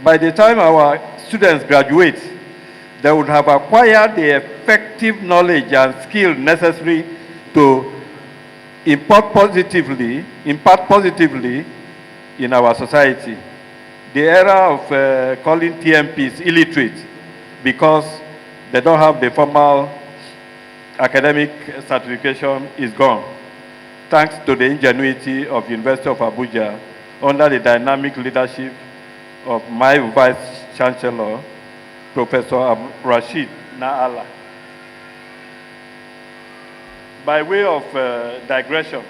By the time our students graduate, they would have acquired the effective knowledge and skill necessary to impact positively in our society. The era of calling TMPs illiterate because they don't have the formal academic certification is gone, thanks to the ingenuity of University of Abuja under the dynamic leadership of my Vice Chancellor, Professor Rashid Naala. By way of digression,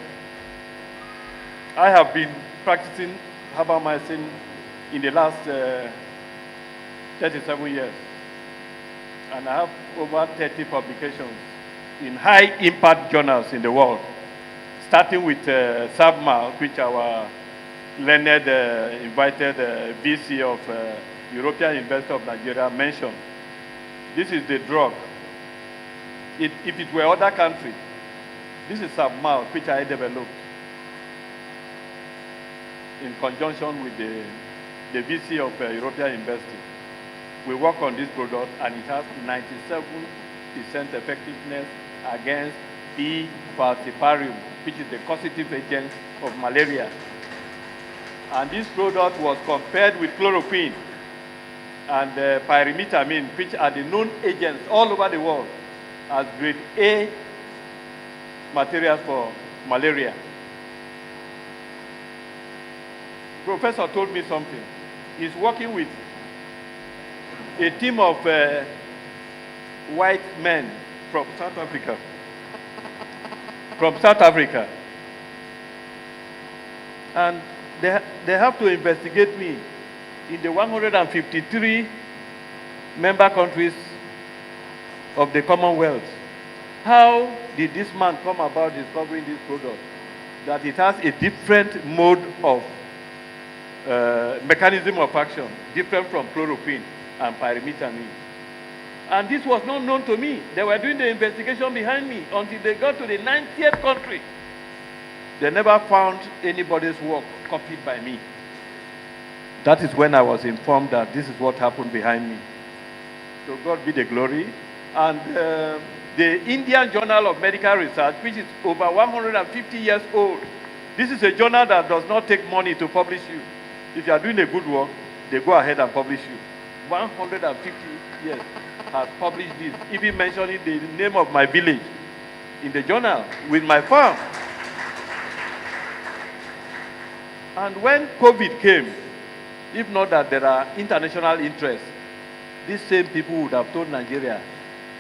I have been practicing herbal medicine in the last 37 years, and I have over 30 publications in high-impact journals in the world, starting with SABMA, which our learned invited VC of European University of Nigeria mentioned. This is the drug. If it were other countries, this is SABMA, which I developed in conjunction with the VC of European University. We work on this product, and it has 97% effectiveness against B. falciparum, which is the causative agent of malaria. And this product was compared with chloroquine and pyrimethamine, which are the known agents all over the world as grade A materials for malaria. Professor told me something. He's working with a team of white men from South Africa. And they have to investigate me in the 153 member countries of the Commonwealth. How did this man come about discovering this product? That it has a different mode of mechanism of action, different from chloroquine and pyrimethamine. And this was not known to me. They were doing the investigation behind me until they got to the 90th country. They never found anybody's work copied by me. That is when I was informed that this is what happened behind me. So God be the glory. And the Indian Journal of Medical Research, which is over 150 years old, this is a journal that does not take money to publish you. If you are doing a good work, they go ahead and publish you. 150 years has published this, even mentioning the name of my village in the journal with my farm. And when COVID came, if not that there are international interests, these same people would have told Nigeria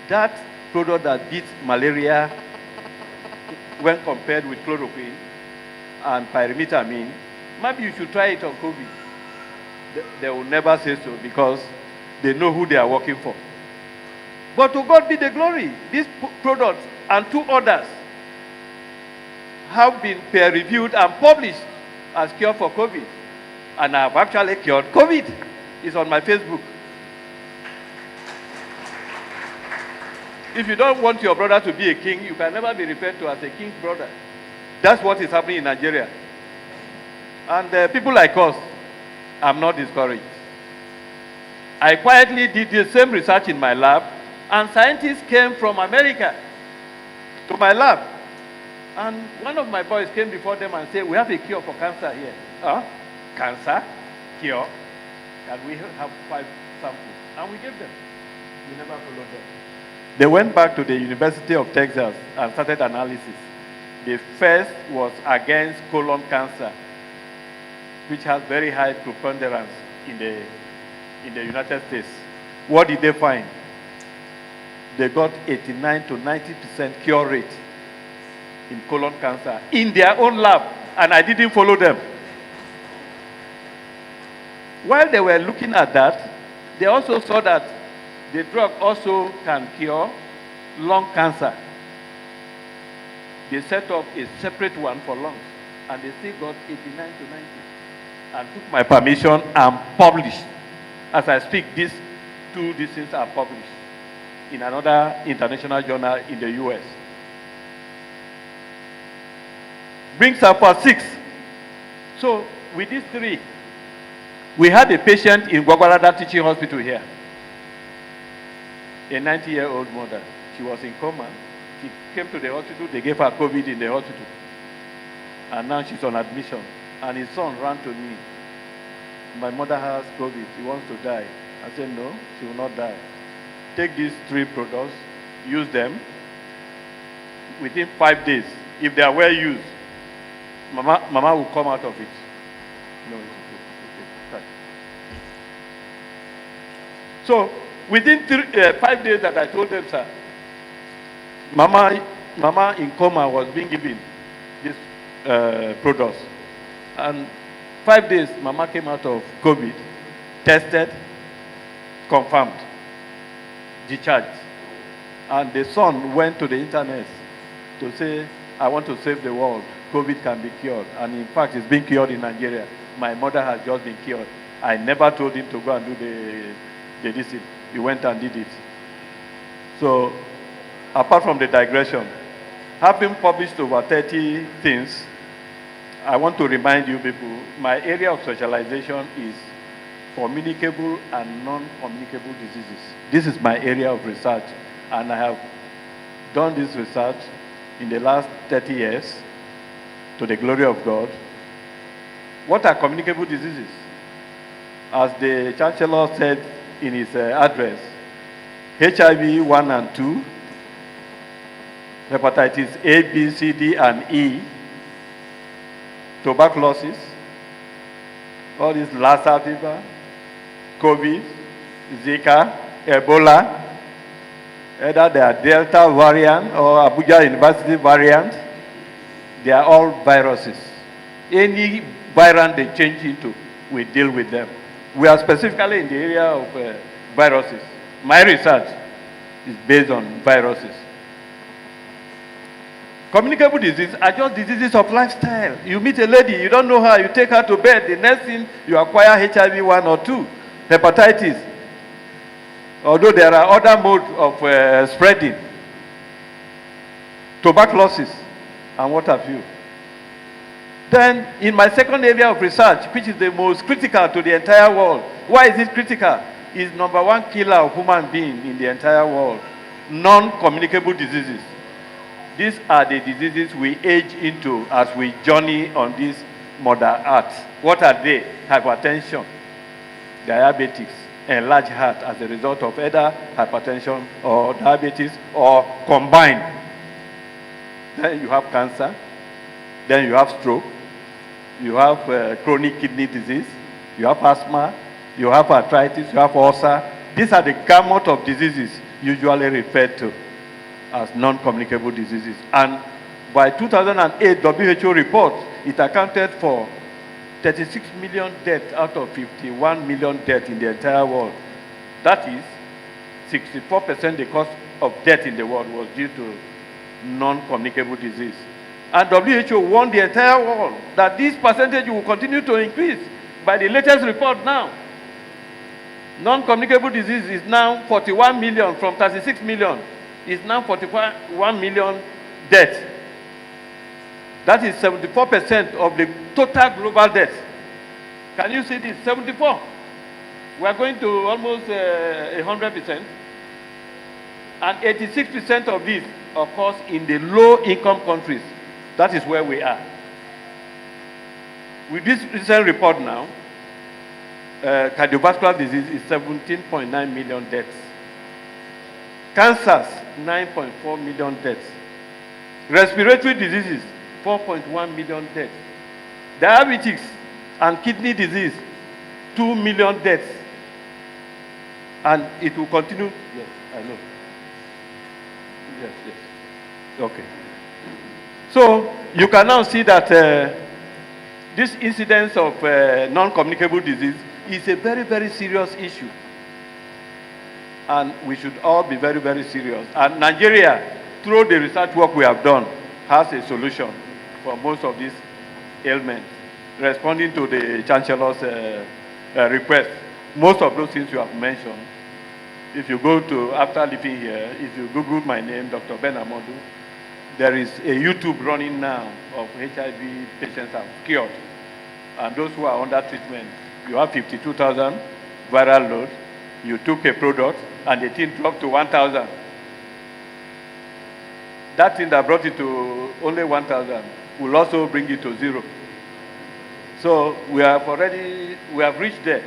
that product that beats malaria when compared with chloroquine and pyrimethamine, maybe you should try it on COVID. They will never say so because they know who they are working for. But to God be the glory. These products and two others have been peer-reviewed and published as cure for COVID. And I have actually cured COVID. It's on my Facebook. If you don't want your brother to be a king, you can never be referred to as a king's brother. That's what is happening in Nigeria. And people like us, I'm not discouraged. I quietly did the same research in my lab, and scientists came from America to my lab. And one of my boys came before them and said, we have a cure for cancer here. Cancer? Cure? Can we have 5 samples? And we gave them. We never followed them. They went back to the University of Texas and started analysis. The first was against colon cancer, which has very high preponderance in the United States. What did they find? They got 89 to 90% cure rate in colon cancer in their own lab, and I didn't follow them. While they were looking at that, they also saw that the drug also can cure lung cancer. They set up a separate one for lungs, and they still got 89 to 90. And took my permission and published. As I speak, these things are published in another international journal in the US. Brings up for 6. So with these 3, We had a patient in Gwagwarada Teaching Hospital here, a 90-year-old mother. She was in coma. She came to the hospital. They gave her COVID in the hospital. And now she's on admission. And his son ran to me. My mother has COVID. She wants to die. I said, no, she will not die. Take these 3 products, use them. Within 5 days, if they are well used, Mama will come out of it. No, it's okay. So, within 5 days that I told them, sir, Mama in coma was being given these products. And 5 days, Mama came out of COVID, tested, confirmed, discharged. And the son went to the internet to say, I want to save the world. COVID can be cured. And in fact, it's being cured in Nigeria. My mother has just been cured. I never told him to go and do the disease. He went and did it. So, apart from the digression, having published over 30 things, I want to remind you people, my area of specialization is communicable and non-communicable diseases. This is my area of research, and I have done this research in the last 30 years to the glory of God. What are communicable diseases? As the Chancellor said in his address, HIV 1 and 2, hepatitis A, B, C, D, and E, tuberculosis, all this Lassa fever, COVID, Zika, Ebola, either they are Delta variant or Abuja University variant, they are all viruses. Any variant they change into, we deal with them. We are specifically in the area of viruses. My research is based on viruses. Communicable diseases are just diseases of lifestyle. You meet a lady, you don't know her, you take her to bed, the next thing you acquire HIV 1 or 2, hepatitis. Although there are other modes of spreading, tuberculosis, and what have you. Then, in my second area of research, which is the most critical to the entire world, why is it critical? It's #1 killer of human beings in the entire world. Non-communicable diseases. These are the diseases we age into as we journey on this Mother Earth. What are they? Hypertension, diabetes, enlarged heart as a result of either hypertension or diabetes or combined. Then you have cancer, then you have stroke, you have chronic kidney disease, you have asthma, you have arthritis, you have ulcer. These are the gamut of diseases usually referred to as non-communicable diseases. And by 2008 WHO report, it accounted for 36 million deaths out of 51 million deaths in the entire world. That is, 64% the cause of death in the world was due to non-communicable disease. And WHO warned the entire world that this percentage will continue to increase. By the latest report now, non-communicable disease is now 41 million from 36 million. Is now 41 million deaths. That is 74% of the total global deaths. Can you see this? 74. We are going to almost 100%. And 86% of this occurs in the low-income countries. That is where we are. With this recent report now, cardiovascular disease is 17.9 million deaths. Cancers, 9.4 million deaths. Respiratory diseases, 4.1 million deaths. Diabetes and kidney disease, 2 million deaths. And it will continue. Yes, I know. Yes. Okay. So you can now see that this incidence of non-communicable disease is a very, very serious issue. And we should all be very, very serious. And Nigeria, through the research work we have done, has a solution for most of these ailments. Responding to the Chancellor's request, most of those things you have mentioned, if you go to, after leaving here, if you Google my name, Dr. Ben Amodu, there is a YouTube running now of HIV patients have cured. And those who are under treatment, You have 52,000 viral load. You took a product and the thing dropped to 1,000. That thing that brought it to only 1,000 will also bring it to 0. So we have reached there.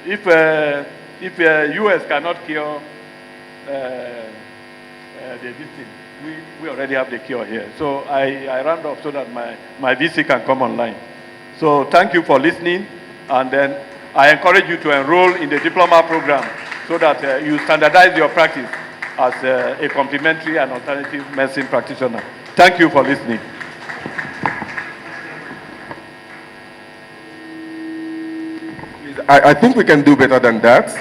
If US cannot cure this thing, we already have the cure here. So I round off so that my VC can come online. So thank you for listening, and then I encourage you to enroll in the diploma program so that you standardize your practice as a complementary and alternative medicine practitioner. Thank you for listening. I think we can do better than that.